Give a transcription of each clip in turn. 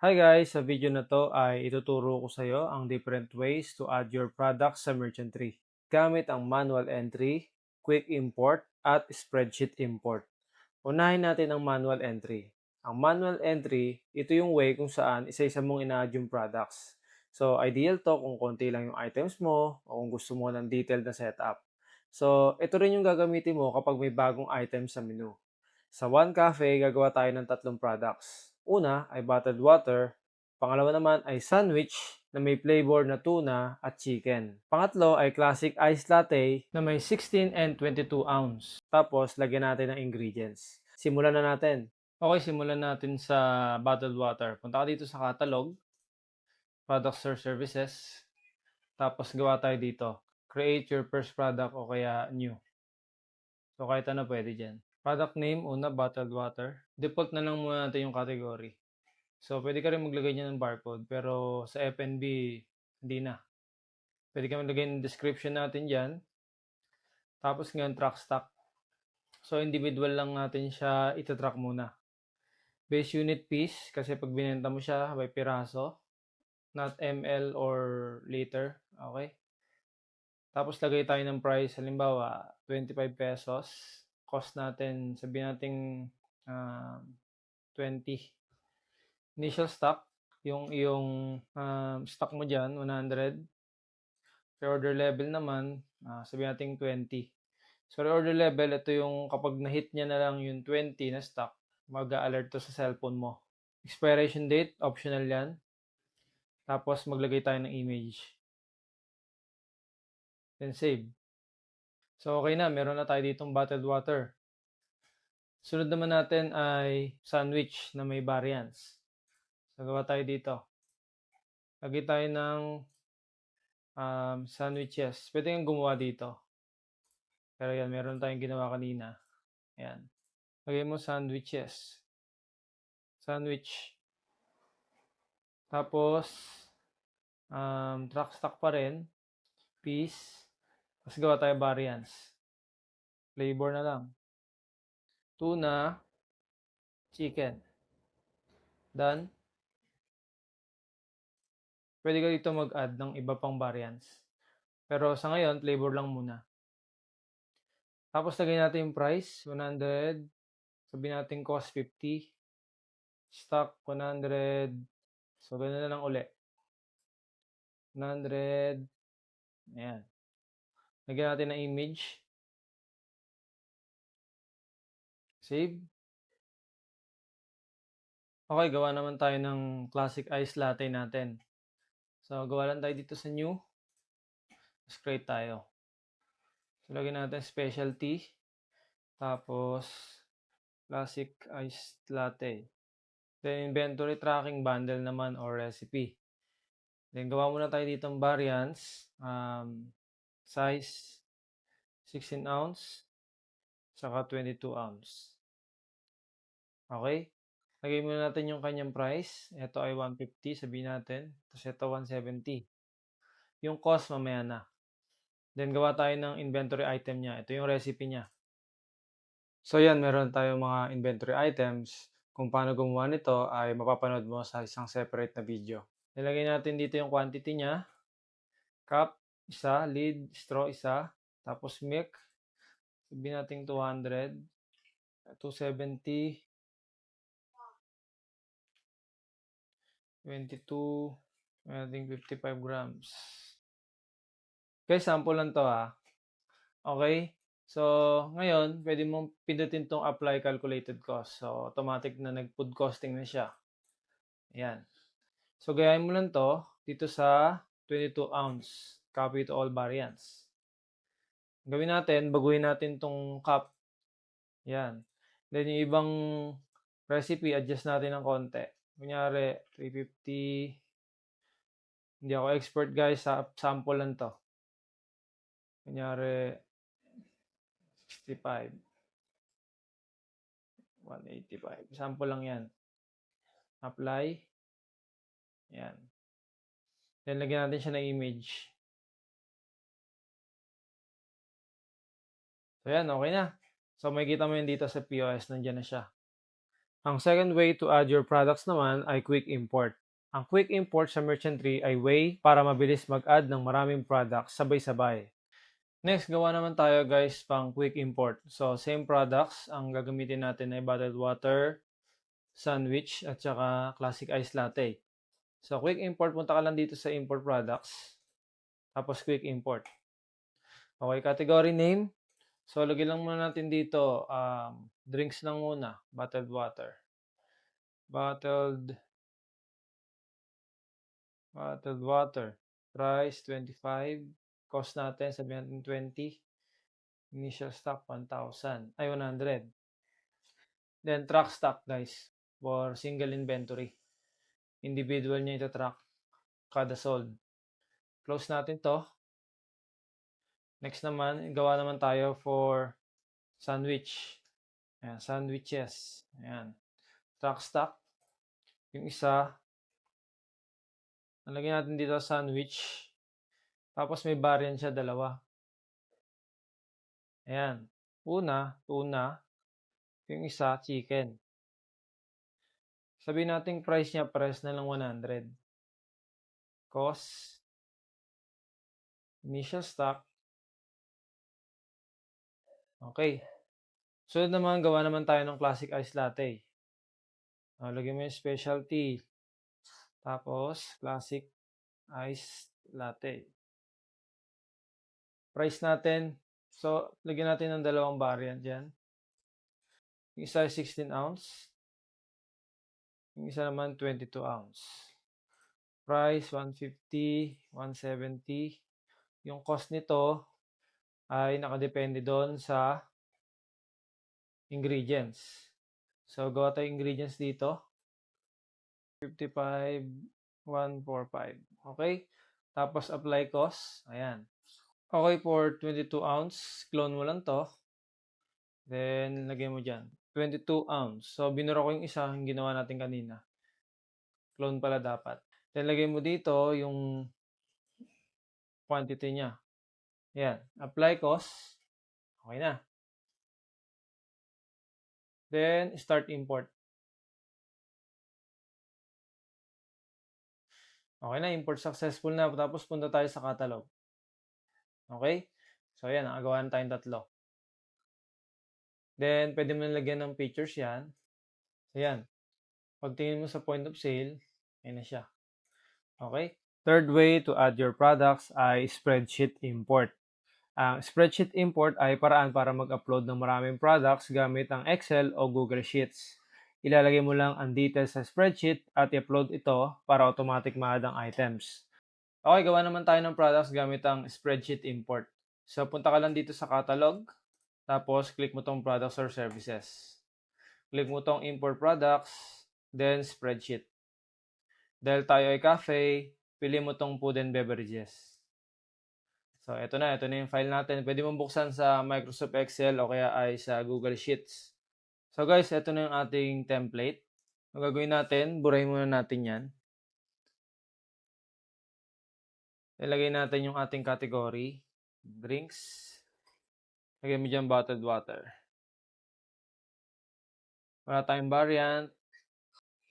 Hi guys! Sa video na to ay ituturo ko sa iyo ang different ways to add your products sa merchant tree gamit ang manual entry, quick import, at spreadsheet import. Unahin natin ang manual entry. Ang manual entry, ito yung way kung saan isa-isa mong ina-add yung products. So, ideal to kung konti lang yung items mo o kung gusto mo ng detailed na setup. So, ito rin yung gagamitin mo kapag may bagong item sa menu. Sa One Cafe, gagawa tayo ng tatlong products. Una ay bottled water, pangalawa naman ay sandwich na may flavor na tuna at chicken. Pangatlo ay classic iced latte na may 16 and 22 ounce. Tapos, lagyan natin ng ingredients. Simulan na natin. Okay, simulan natin sa bottled water. Punta ka dito sa catalog, products or services. Tapos, gawa tayo dito. Create your first product o kaya new. So, kahit ano pwede dyan. Product name, una, bottled water. Default na lang muna natin yung category. So, pwede ka rin maglagay niya ng barcode. Pero sa F&B, hindi na. Pwede ka maglagay ng description natin dyan. Tapos ngayon, track stock. So, individual lang natin siya itatrack muna. Base unit piece, kasi pag binenta mo siya by piraso, not ML or liter. Okay? Tapos lagay tayo ng price, halimbawa, 25 pesos. Cost natin, sabihin natin 20. Initial stock, yung iyong stock mo dyan, 100. Reorder level naman, sabihin natin 20. So, reorder level, ito yung kapag na-hit niya na lang yung 20 na stock, mag-a-alert to sa cellphone mo. Expiration date, optional yan. Tapos, maglagay tayo ng image. Then, save. So, okay na. Meron na tayo ditong bottled water. Sunod naman natin ay sandwich na may variants. So, gawa tayo dito. Lagay tayo ng sandwiches. Pwede kang gumawa dito. Pero yan, meron tayong ginawa kanina. Ayan. Lagay mo sandwiches. Sandwich. Tapos, track stock pa rin. Piece. Tapos gawa tayo variants. Flavor na lang. Tuna. Chicken. Done. Pwede ka dito mag-add ng iba pang variants. Pero sa ngayon, flavor lang muna. Tapos lagay natin yung price. 100. Sabihin natin cost 50. Stock 100. So, ganoon na lang uli. 100. Ayan. Lagyan natin ng image. Save. Okay, gawa naman tayo ng classic iced latte natin. So, gawa lang tayo dito sa new. Tapos create tayo. So, lagyan natin specialty. Tapos, classic iced latte. Then, inventory tracking bundle naman or recipe. Then, gawa muna tayo ditong variants. Size 16 ounce. Saka 22 ounce. Okay? Lagay muna natin yung kanyang price. Ito ay 150, sabihin natin. Tapos ito 170. Yung cost mamaya na. Then gawa tayo ng inventory item niya. Ito yung recipe niya. So yan, meron tayong mga inventory items. Kung paano gumawa nito ay mapapanood mo sa isang separate na video. Nilagay natin dito yung quantity niya. Cup, isa. Lid, straw, isa. Tapos milk. Sabihin natin 200. 270. 22, ating 55 grams. Okay, sample lang to ha. Okay? So, ngayon, pwede mong pindutin tong apply calculated cost. So, automatic na nag-food costing na siya. Ayan. So, gayahin mo lang to dito sa 22 ounce. Copy to all variants. Gawin natin, baguhin natin tong cup. Ayan. Then, yung ibang recipe, adjust natin ng konti. Kunyari, 350. Hindi ako expert guys, sa sample lang to. Kunyari, 65. 185. Sample lang yan. Apply. Yan. Then, lagyan natin siya ng image. So, yan. Okay na. So, makikita mo yun dito sa POS. Nandiyan na siya. Ang second way to add your products naman ay quick import. Ang quick import sa Merchantry ay way para mabilis mag-add ng maraming products sabay-sabay. Next, gawa naman tayo guys pang quick import. So, same products. Ang gagamitin natin ay bottled water, sandwich, at saka classic ice latte. So, quick import, punta ka lang dito sa import products. Tapos, quick import. Okay, category name. So, lagyan lang muna natin dito, drinks lang muna, bottled water. Bottled water. Price, 25. Cost natin, sabihin natin 20. Initial stock, 1,000. Ay, 100. Then, track stock, guys. For single inventory. Individual niya ito track kada sold. Close natin to. Next naman, gawa naman tayo for sandwich. Ayan, sandwiches. Ayan. Track stock. Yung isa, nalagyan natin dito sandwich. Tapos may variant siya, dalawa. Ayan. Una, tuna. Yung isa, chicken. Sabihin natin price niya, pares na lang 100. Cost, initial stock. Okay. So naman, gawa naman tayo ng classic ice latte. Lagyan mo yung specialty. Tapos, classic ice latte. Price natin, so lagyan natin ng dalawang variant dyan. Yung isa 16 ounce. Yung isa naman 22 ounce. Price 150, 170. Yung cost nito ay nakadepende doon sa ingredients. So, gawa tayo ingredients dito. 55, 145. Okay? Tapos, apply cost. Ayan. Okay, for 22 ounce, clone mo lang to. Then, lagay mo dyan. 22 ounce. So, binura ko yung isa, yung ginawa natin kanina. Clone pala dapat. Then, lagay mo dito yung quantity niya. Ayan. Apply cost. Okay na. Then, start import. Okay na, import successful na. Tapos, punta tayo sa catalog. Okay? So, ayan. Nakagawa na tayong tatlo. Then, pwede mo nalagyan ng pictures yan. Ayan. Pagtingin mo sa point of sale, ayan na siya. Okay? Third way to add your products ay spreadsheet import. Ang spreadsheet import ay paraan para mag-upload ng maraming products gamit ang Excel o Google Sheets. Ilalagay mo lang ang details sa spreadsheet at i-upload ito para automatic ma-add ang items. Okay, gawa naman tayo ng products gamit ang spreadsheet import. So, punta ka lang dito sa catalog, tapos click mo tong products or services. Click mo tong import products, then spreadsheet. Dahil tayo ay cafe, pili mo tong food and beverages. So, ito na yung file natin. Pwede mong buksan sa Microsoft Excel o kaya ay sa Google Sheets. So guys, ito na yung ating template. Ang gagawin natin, burahin muna natin yan. Ilagay natin yung ating category. Drinks. Lagay mo dyan bottled water. Wala tayong variant.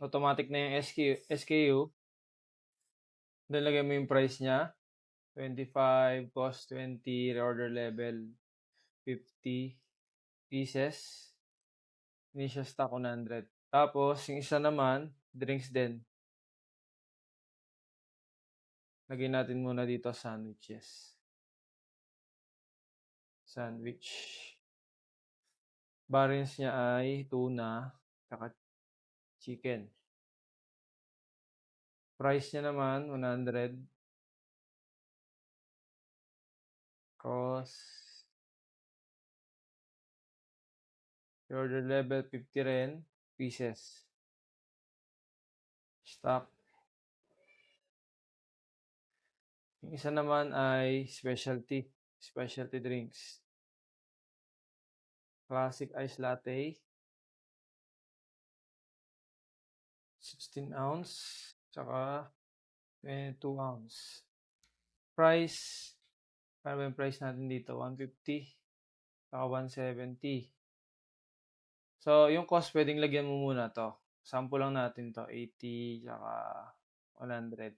Automatic na yung SKU. Then lagay mo yung price niya. 25, cost 20, reorder level 50 pieces. Initial stock 100. Tapos, yung isa naman, drinks din. Lagyan natin muna dito sandwiches. Sandwich. Variants niya ay tuna, saka chicken. Price niya naman, 100. Cost. Order level, 50 rin. Pieces. Stock. Yung isa naman ay specialty. Specialty drinks. Classic ice latte. 16 ounce. Saka 22 ounce. Price. Paano ba yung price natin dito? 150. Saka 170. So, yung cost puwedeng lagyan mo muna 'to. Sample lang natin 'to, 80 tsaka 100.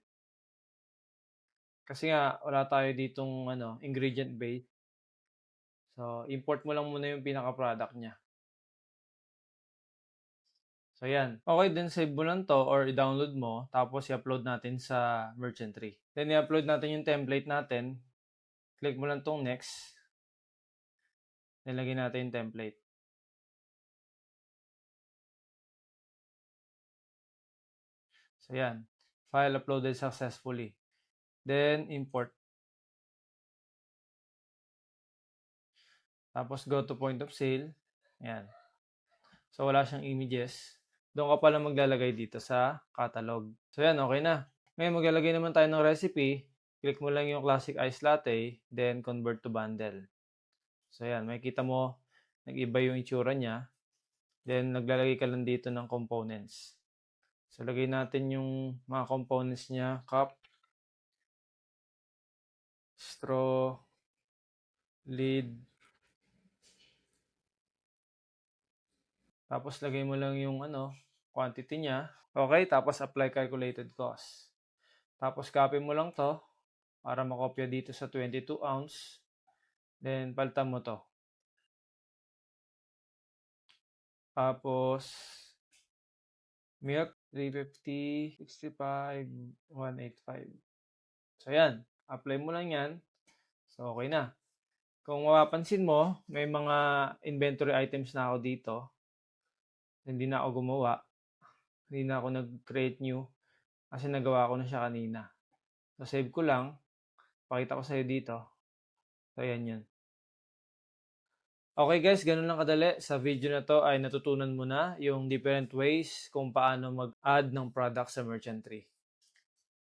Kasi nga wala tayo ditong ano, ingredient base. So, import mo lang muna yung pinaka-product niya. So, 'yan. Okey then save mo lang 'to or i-download mo tapos i-upload natin sa Merchantry. Then i-upload natin yung template natin, click mo lang 'tong next, then lagyan natin yung template. So, 'yan, file uploaded successfully. Then import, tapos go to point of sale, 'yan. So, wala siyang images. Doon ka pala maglalagay dito sa catalog. So, 'yan, okey na. Ngayon maglalagay naman tayo ng recipe, click mo lang yung classic iced latte, then convert to bundle. So, 'yan, makikita mo nag-iba yung itsura niya, then naglalagay ka lang dito ng components. So, lagay natin yung mga components niya, cup, straw, lid, tapos lagay mo lang yung ano, quantity niya. Okay, tapos apply calculated cost. Tapos copy mo lang 'to para makopya dito sa 22 ounce, then palitan mo 'to. Tapos milk 350, 65, 185. So 'yan, apply mo lang 'yan. So okay na. Kung mapapansin mo, may mga inventory items na ako dito. Hindi na ako gumawa. Hindi na ako nag-create new kasi nagawa ko na siya kanina. So save ko lang, pakita ko sa'yo dito. So ayan 'yun. Okay guys, gano'n lang kadali. Sa video na 'to ay natutunan mo na yung different ways kung paano mag-add ng product sa merchant tree.